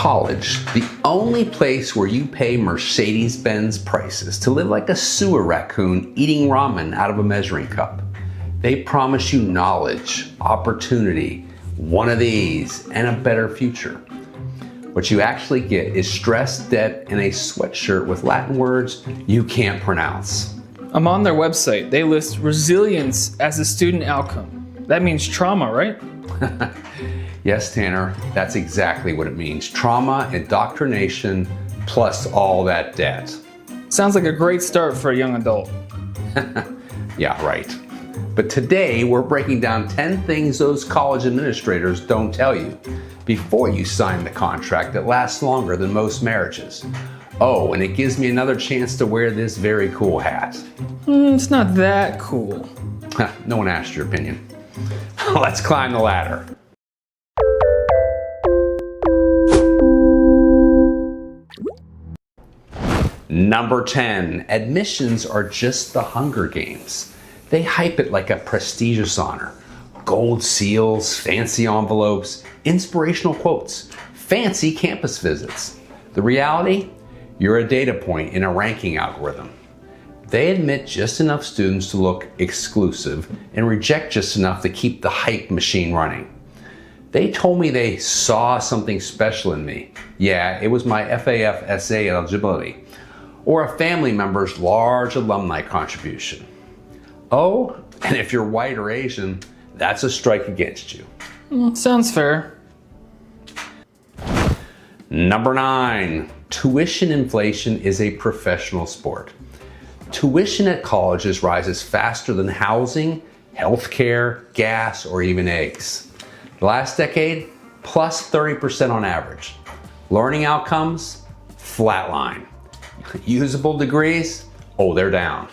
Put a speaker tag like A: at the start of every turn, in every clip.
A: College, the only place where you pay Mercedes-Benz prices to live like a sewer raccoon eating ramen out of a measuring cup. They promise you knowledge, opportunity, one of these, and a better future. What you actually get is stress, debt, and a sweatshirt with Latin words you can't pronounce.
B: I'm on their website. They list resilience as a student outcome. That means trauma, right?
A: Yes, Tanner, that's exactly what it means. Trauma, indoctrination, plus all that debt.
B: Sounds like a great start for a young adult.
A: Yeah, right. But today we're breaking down 10 things those college administrators don't tell you before you sign the contract that lasts longer than most marriages. Oh, and it gives me another chance to wear this very cool hat.
B: It's not that cool.
A: No one asked your opinion. Let's climb the ladder. Number 10, admissions are just the Hunger Games. They hype it like a prestigious honor. Gold seals, fancy envelopes, inspirational quotes, fancy campus visits. The reality? You're a data point in a ranking algorithm. They admit just enough students to look exclusive and reject just enough to keep the hype machine running. They told me they saw something special in me. Yeah, it was my FAF essay eligibility, or a family member's large alumni contribution. Oh, and if you're white or Asian, that's a strike against you.
B: Sounds fair.
A: Number 9, tuition inflation is a professional sport. Tuition at colleges rises faster than housing, healthcare, gas, or even eggs. The last decade, plus 30% on average. Learning outcomes, flatline. Usable degrees, oh, they're down.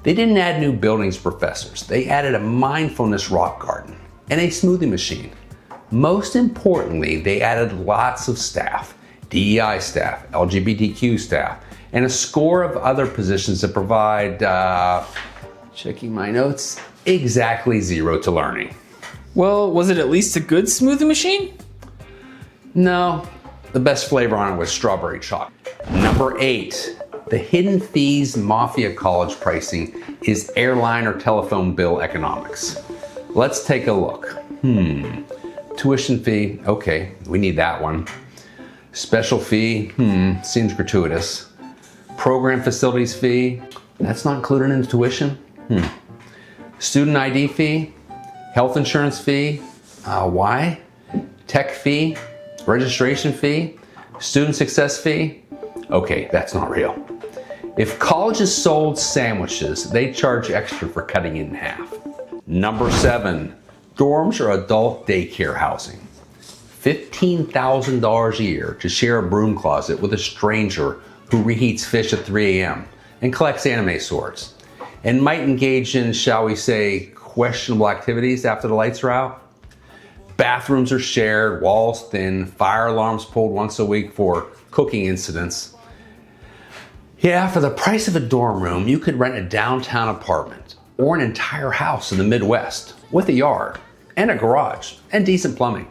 A: They didn't add new buildings professors. They added a mindfulness rock garden and a smoothie machine. Most importantly, they added lots of staff, DEI staff, LGBTQ staff, and a score of other positions that provide, checking my notes, exactly 0 to learning.
B: Well, was it at least a good smoothie machine?
A: No, the best flavor on it was strawberry chocolate. Number 8, the hidden fees Mafia college pricing is airline or telephone bill economics. Let's take a look. Tuition fee, okay, we need that one. Special fee, seems gratuitous. Program facilities fee, that's not included in tuition. Student ID fee, health insurance fee, why? Tech fee, registration fee, student success fee, okay, that's not real. If colleges sold sandwiches, they charge extra for cutting it in half. Number 7, dorms are adult daycare housing. $15,000 a year to share a broom closet with a stranger who reheats fish at 3 a.m. and collects anime swords, and might engage in, shall we say, questionable activities after the lights are out. Bathrooms are shared, walls thin, fire alarms pulled once a week for cooking incidents. Yeah, for the price of a dorm room, you could rent a downtown apartment or an entire house in the Midwest with a yard and a garage and decent plumbing.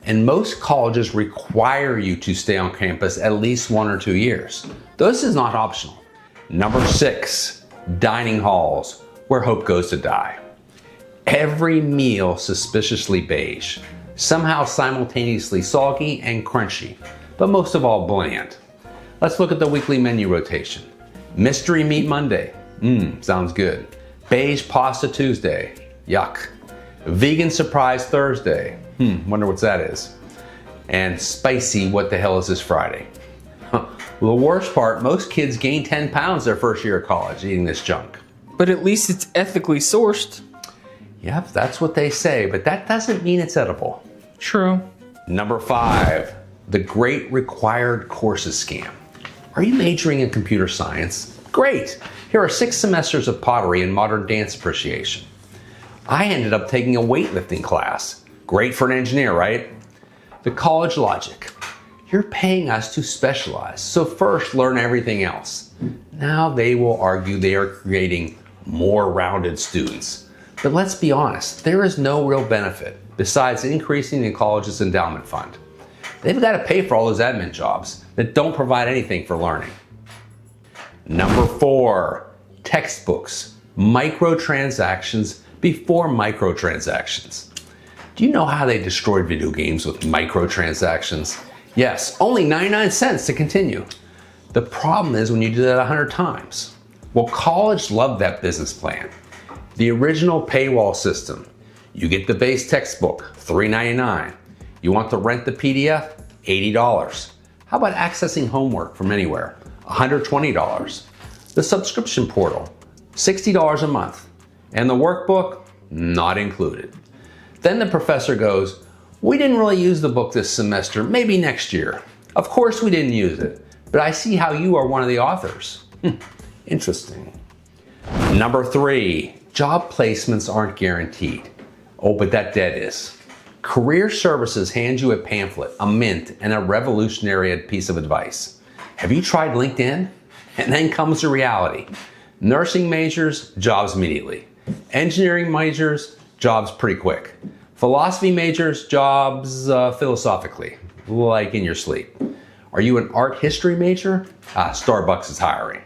A: And most colleges require you to stay on campus at least 1 or 2 years. This is not optional. Number 6, dining halls, where hope goes to die. Every meal suspiciously beige, somehow simultaneously soggy and crunchy, but most of all bland. Let's look at the weekly menu rotation. Mystery meat Monday, sounds good. Beige pasta Tuesday, yuck. Vegan surprise Thursday, wonder what that is. And spicy what the hell is this Friday? Well, the worst part, most kids gain 10 pounds their first year of college eating this junk.
B: But at least it's ethically sourced.
A: Yep, that's what they say, but that doesn't mean it's edible.
B: True.
A: Number 5, the great required courses scam. Are you majoring in computer science? Great! Here are 6 semesters of pottery and modern dance appreciation. I ended up taking a weightlifting class. Great for an engineer, right? The college logic. You're paying us to specialize, so first learn everything else. Now they will argue they are creating more rounded students. But let's be honest, there is no real benefit besides increasing the college's endowment fund. they've got to pay for all those admin jobs that don't provide anything for learning. Number 4, textbooks, microtransactions before microtransactions. Do you know how they destroyed video games with microtransactions? Yes, only 99 cents to continue. The problem is when you do that 100 times. Well, college loved that business plan. The original paywall system. You get the base textbook, $3.99. You want to rent the PDF? $80. How about accessing homework from anywhere? $120. The subscription portal, $60 a month. And the workbook, not included. Then the professor goes, we didn't really use the book this semester, maybe next year. Of course we didn't use it, but I see how you are one of the authors. Interesting. Number 3, job placements aren't guaranteed. Oh, but that debt is. Career Services hands you a pamphlet, a mint, and a revolutionary piece of advice. Have you tried LinkedIn? And then comes the reality. Nursing majors, jobs immediately. Engineering majors, jobs pretty quick. Philosophy majors, jobs philosophically, like in your sleep. Are you an art history major? Starbucks is hiring.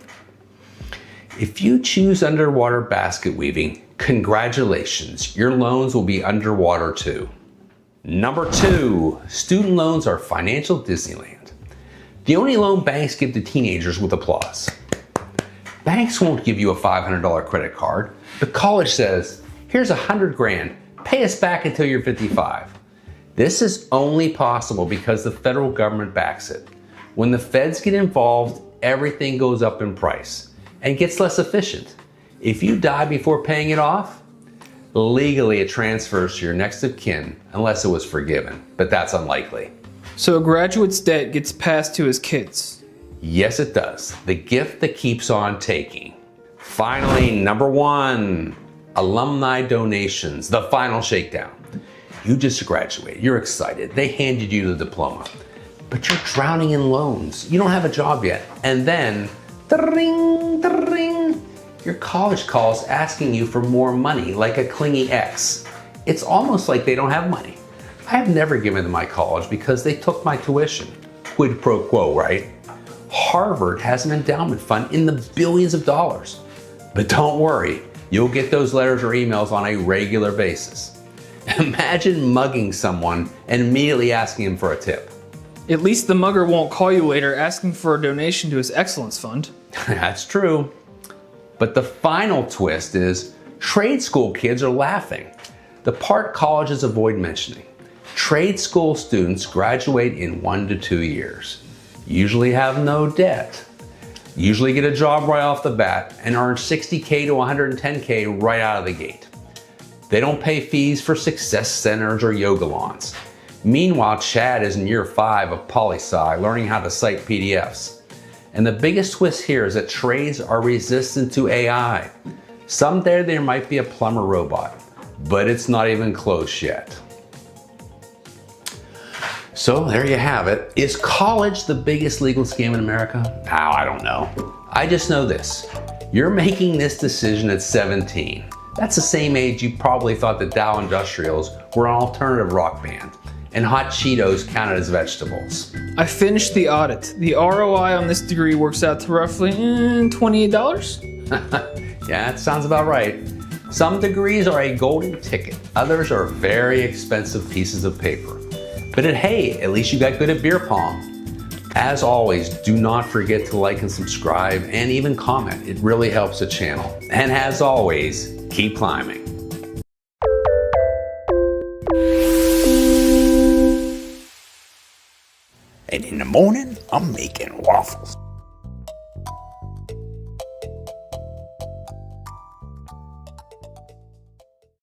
A: If you choose underwater basket weaving, congratulations, your loans will be underwater too. Number 2, student loans are financial Disneyland. The only loan banks give to teenagers with applause. Banks won't give you a $500 credit card, but college says, here's $100,000, pay us back until you're 55. This is only possible because the federal government backs it. When the feds get involved, everything goes up in price and gets less efficient. If you die before paying it off, legally it transfers to your next of kin unless it was forgiven, but that's unlikely.
B: So a graduate's debt gets passed to his kids.
A: Yes, it does. The gift that keeps on taking. Finally, number 1, alumni donations, the final shakedown. You just graduated, you're excited, they handed you the diploma, but you're drowning in loans. You don't have a job yet. And then, ding, ding, your college calls asking you for more money like a clingy ex. It's almost like they don't have money. I have never given to my college because they took my tuition. Quid pro quo, right? Harvard has an endowment fund in the billions of dollars. But don't worry, you'll get those letters or emails on a regular basis. Imagine mugging someone and immediately asking him for a tip.
B: At least the mugger won't call you later asking for a donation to his excellence fund.
A: That's true. But the final twist is trade school kids are laughing. The part colleges avoid mentioning. Trade school students graduate in 1 to 2 years, usually have no debt, usually get a job right off the bat, and earn $60K to $110K right out of the gate. They don't pay fees for success centers or yoga lawns. Meanwhile, Chad is in year 5 of poli-sci, learning how to cite PDFs. And the biggest twist here is that trades are resistant to AI. Someday there might be a plumber robot, but it's not even close yet. So there you have it. Is college the biggest legal scam in America? Now, I don't know. I just know this. You're making this decision at 17. That's the same age you probably thought the Dow Industrials were an alternative rock band and hot Cheetos counted as vegetables.
B: I finished the audit. The ROI on this degree works out to roughly $28.
A: Yeah, that sounds about right. Some degrees are a golden ticket. Others are very expensive pieces of paper. But hey, at least you got good at beer pong. As always, do not forget to like and subscribe and even comment. It really helps the channel. And as always, keep climbing.
C: And in the morning, I'm making waffles.